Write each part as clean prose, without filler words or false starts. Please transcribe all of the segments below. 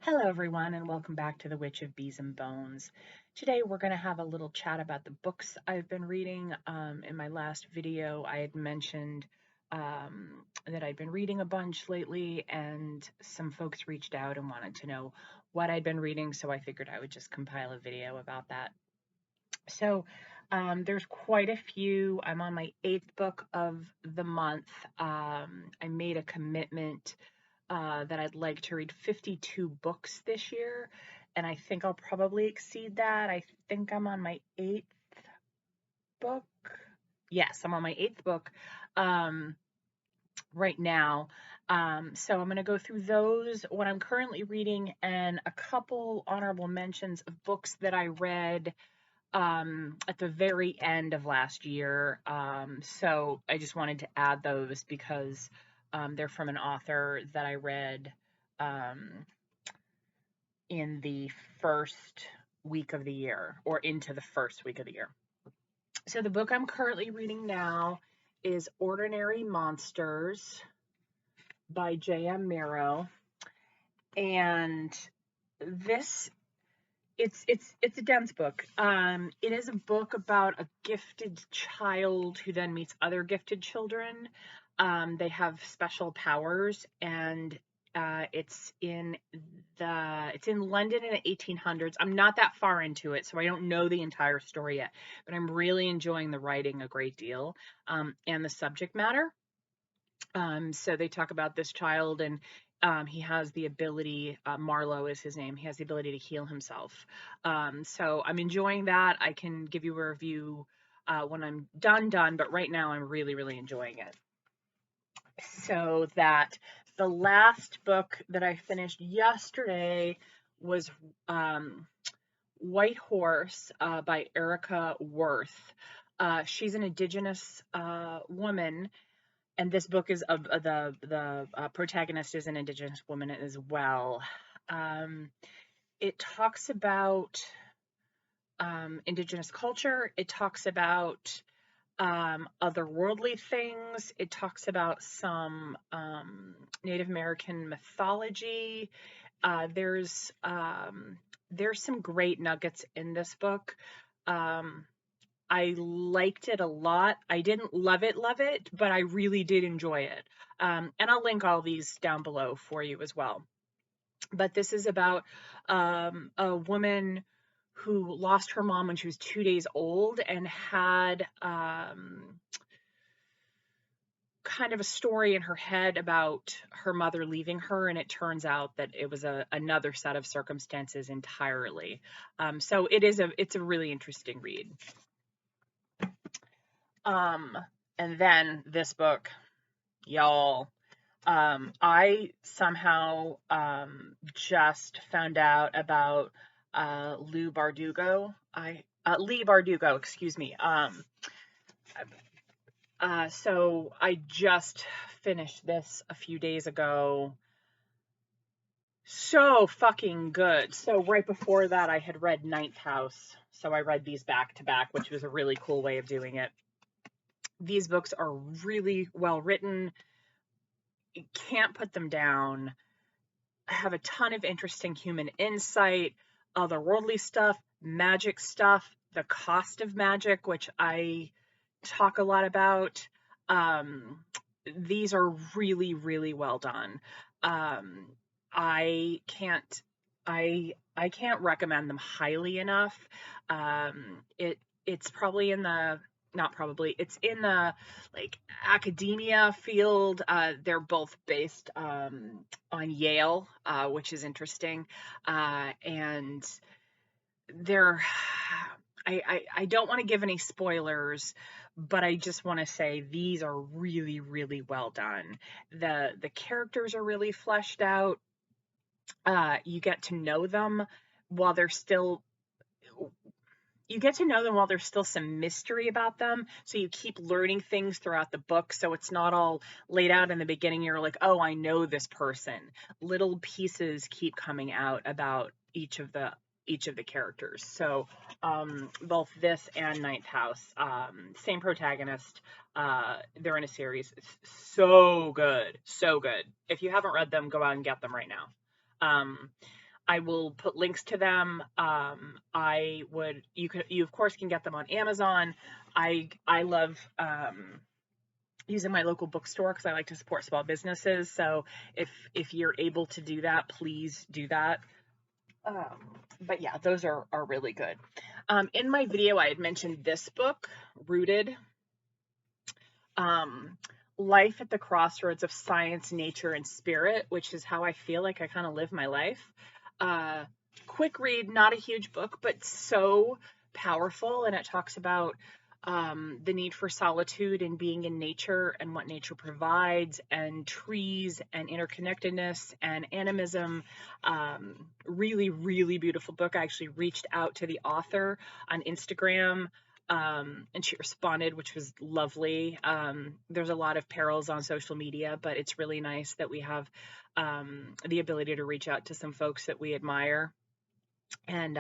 Hello, everyone, and welcome back to The Witch of Bees and Bones. Today, we're going to have a little chat about the books I've been reading. In my last video, I had mentioned that I'd been reading a bunch lately, and some folks reached out and wanted to know what I'd been reading, so I figured I would just compile a video about that. So, there's quite a few. I'm on my 8th book of the month. I made a commitment that I'd like to read 52 books this year, and I think I'll probably exceed that. I think I'm on my 8th book. Yes, I'm on my 8th book right now. So I'm going to go through those, what I'm currently reading, and a couple honorable mentions of books that I read at the very end of last year. So I just wanted to add those because they're from an author that I read in the first week of the year, or into the first week of the year. So the book I'm currently reading now is Ordinary Monsters by J.M. Miro. And this it's a dense book. It is a book about a gifted child who then meets other gifted children. They have special powers, and it's in London in the 1800s. I'm not that far into it, so I don't know the entire story yet, but I'm really enjoying the writing a great deal, and the subject matter. So they talk about this child, and he has the ability, Marlowe is his name, he has the ability to heal himself. So I'm enjoying that. I can give you a review when I'm done, but right now I'm really, really enjoying it. So that the last book that I finished yesterday was White Horse by Erica Worth. She's an Indigenous woman, and this book is the protagonist is an Indigenous woman as well. It talks about Indigenous culture. It talks about otherworldly things. It talks about some Native American mythology. There's some great nuggets in this book. I liked it a lot. I didn't love it, but I really did enjoy it. And I'll link all these down below for you as well. But this is about a woman who lost her mom when she was 2 days old, and had kind of a story in her head about her mother leaving her, and it turns out that it was another set of circumstances entirely. So it's a really interesting read. And then this book, y'all, I somehow just found out about Leigh Bardugo. Leigh Bardugo, excuse me. So I just finished this a few days ago. So fucking good. So right before that, I had read Ninth House. So I read these back to back, which was a really cool way of doing it. These books are really well written. You can't put them down. Have a ton of interesting human insight, otherworldly stuff, magic stuff, the cost of magic, which I talk a lot about. These are really, really well done. I can't recommend them highly enough. It's probably in the not probably, it's in the like academia field. They're both based on Yale, which is interesting. And they're I don't want to give any spoilers, but I just want to say these are really, really well done. The characters are really fleshed out. You get to know them while there's still some mystery about them. So you keep learning things throughout the book. So it's not all laid out in the beginning. You're like, oh, I know this person. Little pieces keep coming out about each of the characters. So both this and Ninth House, same protagonist. They're in a series. It's so good. So good. If you haven't read them, go out and get them right now. I will put links to them. You of course can get them on Amazon. I love using my local bookstore because I like to support small businesses. So if you're able to do that, please do that. But yeah, those are really good. In my video, I had mentioned this book, Rooted. Life at the crossroads of science, nature, and spirit, which is how I feel like I kind of live my life. Quick read, not a huge book, but so powerful. And it talks about the need for solitude and being in nature and what nature provides, and trees and interconnectedness and animism. Really, really beautiful book. I actually reached out to the author on Instagram, and she responded, which was lovely. There's a lot of perils on social media, but it's really nice that we have the ability to reach out to some folks that we admire. And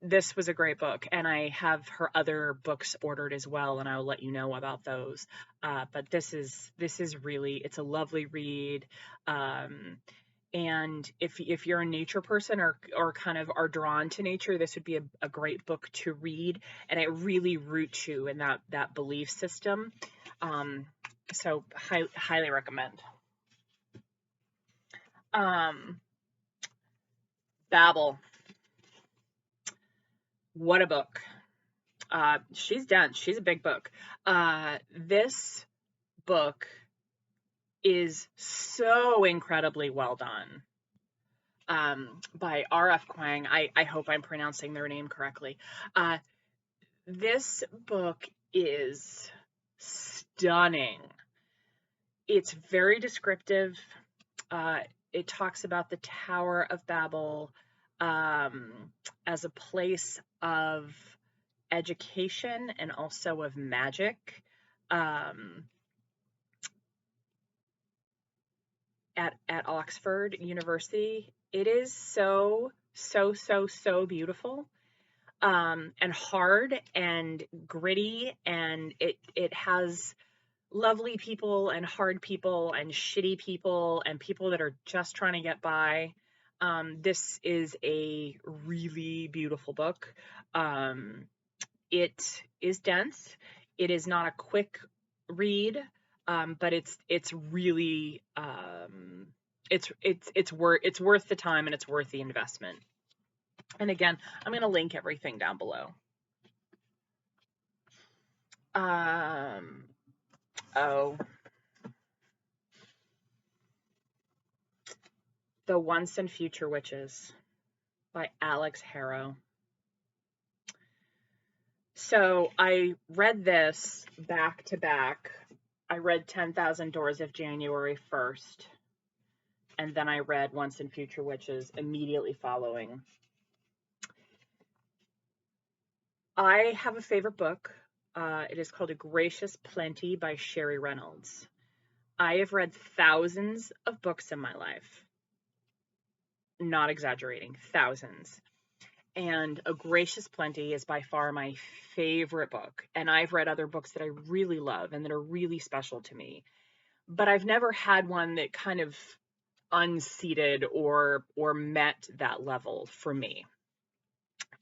this was a great book, and I have her other books ordered as well, and I'll let you know about those. But this is really, it's a lovely read. And if you're a nature person or kind of are drawn to nature, this would be a great book to read, and it really roots you in that belief system. So highly recommend. Babel. What a book. She's dense. She's a big book. This book is so incredibly well done. By R.F. Kuang. I hope I'm pronouncing their name correctly. This book is stunning. It's very descriptive. It talks about the Tower of Babel as a place of education and also of magic. At Oxford University. It is so beautiful, and hard and gritty, and it has lovely people and hard people and shitty people and people that are just trying to get by. This is a really beautiful book. It is dense. It is not a quick read, but it's really it's worth the time, and it's worth the investment. And again, I'm going to link everything down below. The Once and Future Witches by Alex Harrow. So I read this back to back. I read 10,000 Doors of January 1st, and then I read Once and Future Witches immediately following. I have a favorite book. It is called A Gracious Plenty by Sherry Reynolds. I have read thousands of books in my life. Not exaggerating, thousands. And A Gracious Plenty is by far my favorite book. And I've read other books that I really love and that are really special to me. But I've never had one that kind of unseated or met that level for me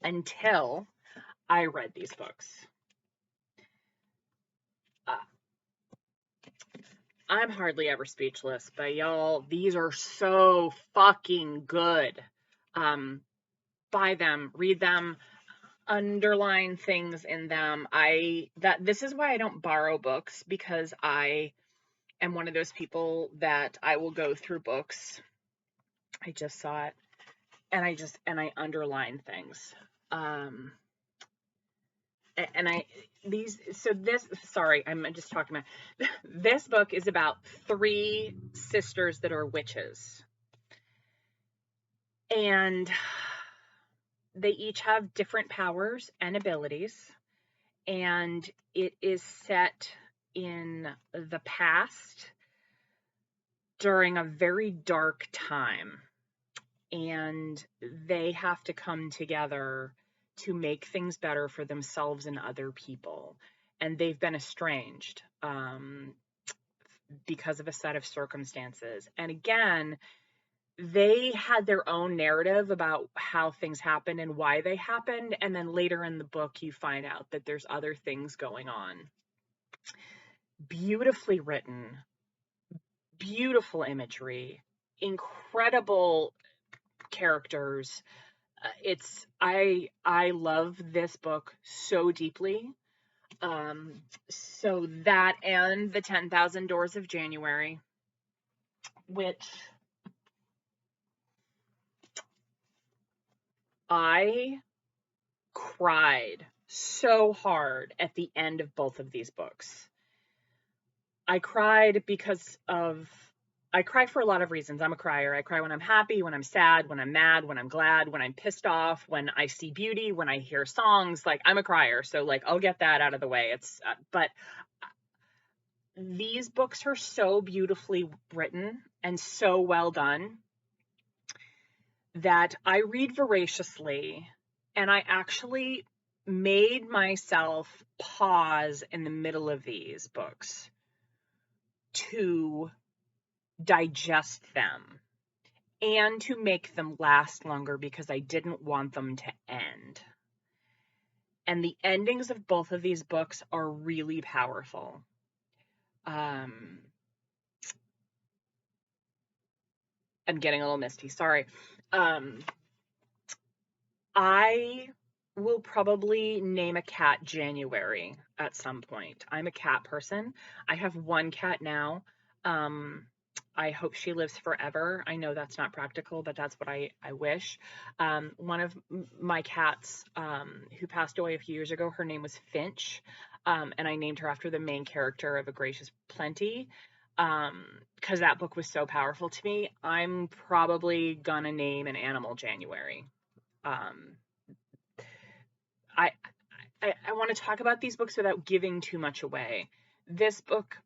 until I read these books. I'm hardly ever speechless, but y'all, these are so fucking good. Buy them, read them, underline things in them. This is why I don't borrow books, because I am one of those people that I will go through books. I just saw it, and I underline things. Sorry, I'm just talking about, this book is about 3 sisters that are witches. And they each have different powers and abilities. And it is set in the past during a very dark time. And they have to come together to make things better for themselves and other people. And they've been estranged because of a set of circumstances. And again, they had their own narrative about how things happened and why they happened. And then later in the book, you find out that there's other things going on. Beautifully written, beautiful imagery, incredible characters. I love this book so deeply. So that and the 10,000 Doors of January, which I cried so hard at the end of both of these books. I cried I cry for a lot of reasons. I'm a crier. I cry when I'm happy, when I'm sad, when I'm mad, when I'm glad, when I'm pissed off, when I see beauty, when I hear songs. Like, I'm a crier. So like, I'll get that out of the way. But these books are so beautifully written and so well done that I read voraciously, and I actually made myself pause in the middle of these books to digest them and to make them last longer because I didn't want them to end. And the endings of both of these books are really powerful. I'm getting a little misty, sorry. I will probably name a cat January at some point. I'm a cat person. I have one cat now. I hope she lives forever. I know that's not practical, but that's what I wish. One of my cats who passed away a few years ago, her name was Finch, and I named her after the main character of A Gracious Plenty, because that book was so powerful to me. I'm probably gonna name an animal January. I want to talk about these books without giving too much away. This book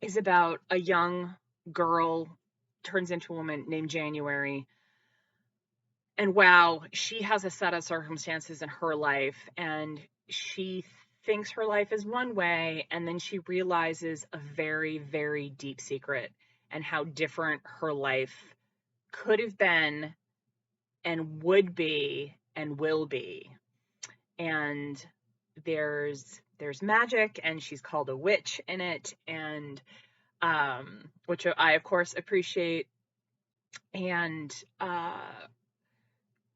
is about a young girl turns into a woman named January. And wow, she has a set of circumstances in her life, and she thinks her life is one way, and then she realizes a very, very deep secret and how different her life could have been and would be and will be. And there's magic, and she's called a witch in it, and which I of course appreciate. And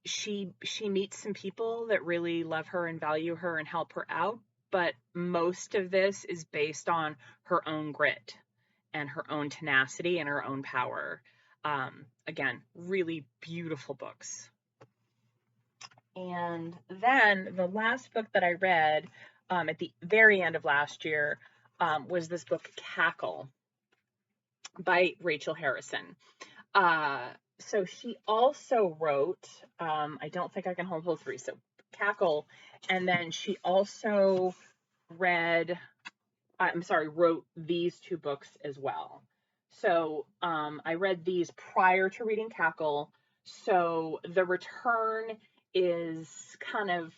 she meets some people that really love her and value her and help her out, but most of this is based on her own grit and her own tenacity and her own power. Again, really beautiful books. And then the last book that I read at the very end of last year was this book, Cackle, by Rachel Harrison. So she also wrote, I don't think I can hold both three, so Cackle, and then she also wrote these two books as well. So I read these prior to reading Cackle. So The Return is kind of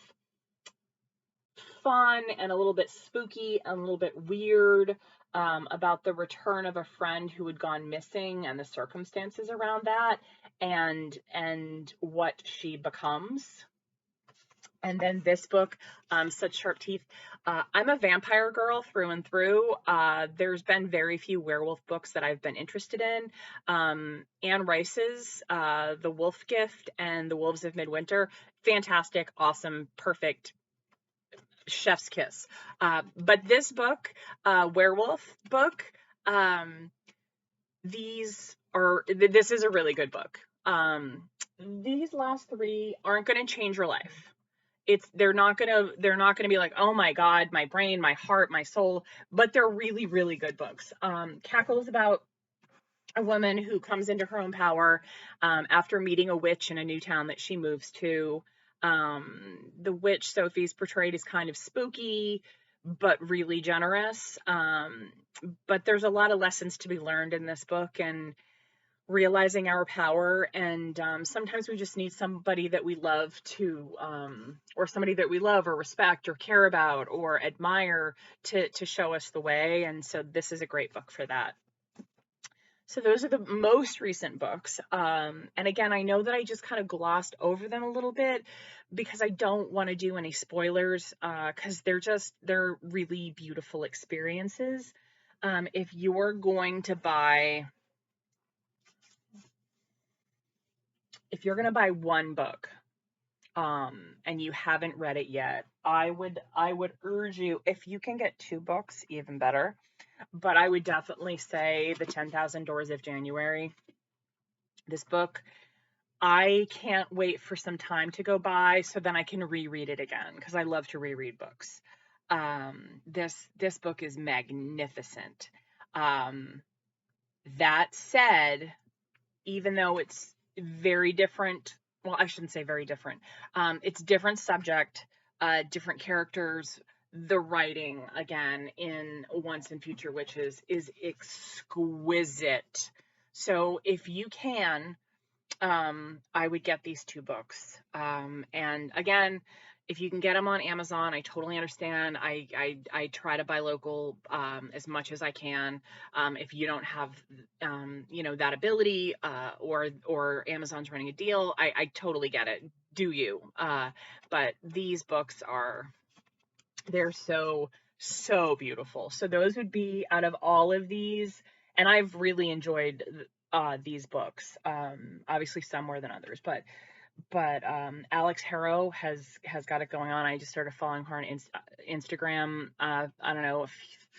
fun and a little bit spooky and a little bit weird, about the return of a friend who had gone missing and the circumstances around that, and what she becomes. And then this book, Such Sharp Teeth. I'm a vampire girl through and through. There's been very few werewolf books that I've been interested in. Anne Rice's The Wolf Gift and The Wolves of Midwinter, fantastic, awesome, perfect, chef's kiss. But this book, werewolf book, this is a really good book. These last three aren't going to change your life. They're not gonna be like, oh my God, my brain, my heart, my soul, but they're really, really good books. Cackle is about a woman who comes into her own power after meeting a witch in a new town that she moves to. The witch, Sophie's portrayed as kind of spooky, but really generous. But there's a lot of lessons to be learned in this book, and realizing our power, and sometimes we just need somebody that we love or somebody that we love or respect or care about or admire to show us the way. And so this is a great book for that. So those are the most recent books. And again, I know that I just kind of glossed over them a little bit because I don't want to do any spoilers, because they're really beautiful experiences. If you're going to buy, if you're going to buy one book, and you haven't read it yet, I would urge you, if you can get two books, even better. But I would definitely say The 10,000 Doors of January. This book, I can't wait for some time to go by so then I can reread it again, because I love to reread books. This book is magnificent. Um, that said, even though it's very different, well, I shouldn't say very different. It's different subject, different characters. The writing, again, in Once and Future Witches is exquisite. So if you can, I would get these two books. And again, if you can get them on Amazon, I totally understand. I try to buy local, as much as I can. If you don't have, that ability, or Amazon's running a deal, I totally get it. Do you? But these books they're so beautiful. So those would be, out of all of these, and I've really enjoyed these books. Obviously some more than others, but Alex Harrow has got it going on. I just started following her on Instagram. I don't know, a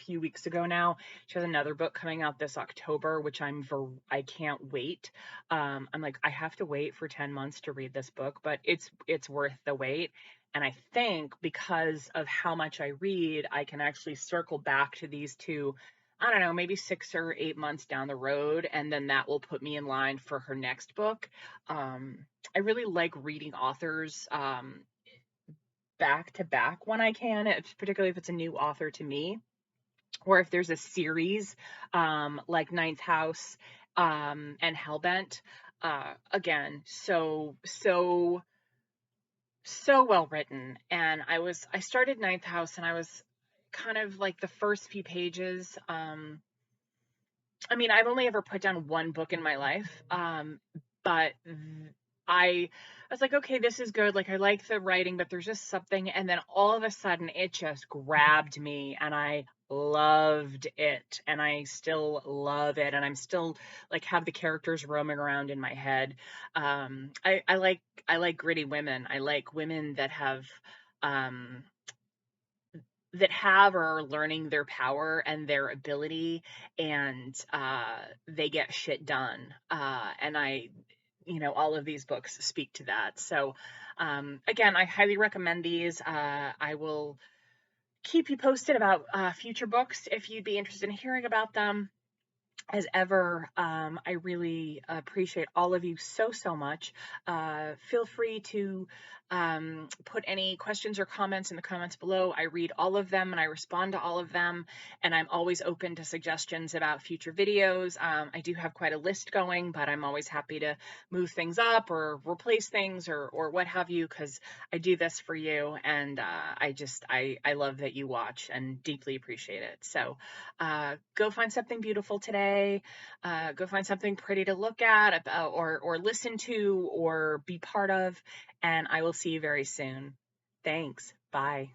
few weeks ago now. She has another book coming out this October, which I can't wait. I'm like, I have to wait for 10 months to read this book, but it's worth the wait. And I think because of how much I read, I can actually circle back to these two, I don't know, maybe 6 or 8 months down the road, and then that will put me in line for her next book. I really like reading authors back to back when I can, particularly if it's a new author to me, or if there's a series, like Ninth House, and Hellbent. Again, so well written. And I started Ninth House, and I was kind of like the first few pages. I mean, I've only ever put down one book in my life, but I was like, okay, this is good. Like, I like the writing, but there's just something. And then all of a sudden, it just grabbed me, and I loved it. And I still love it. And I'm still like have the characters roaming around in my head. I like gritty women. I like women um, that have or are learning their power and their ability, and they get shit done. And all of these books speak to that. So again, I highly recommend these. I will keep you posted about future books if you'd be interested in hearing about them. As ever, I really appreciate all of you so much. Feel free to put any questions or comments in the comments below. I read all of them and I respond to all of them, and I'm always open to suggestions about future videos. I do have quite a list going, but I'm always happy to move things up or replace things or what have you, because I do this for you, and I love that you watch and deeply appreciate it. So go find something beautiful today. Go find something pretty to look at, or listen to, or be part of, and I will see you very soon. Thanks. Bye.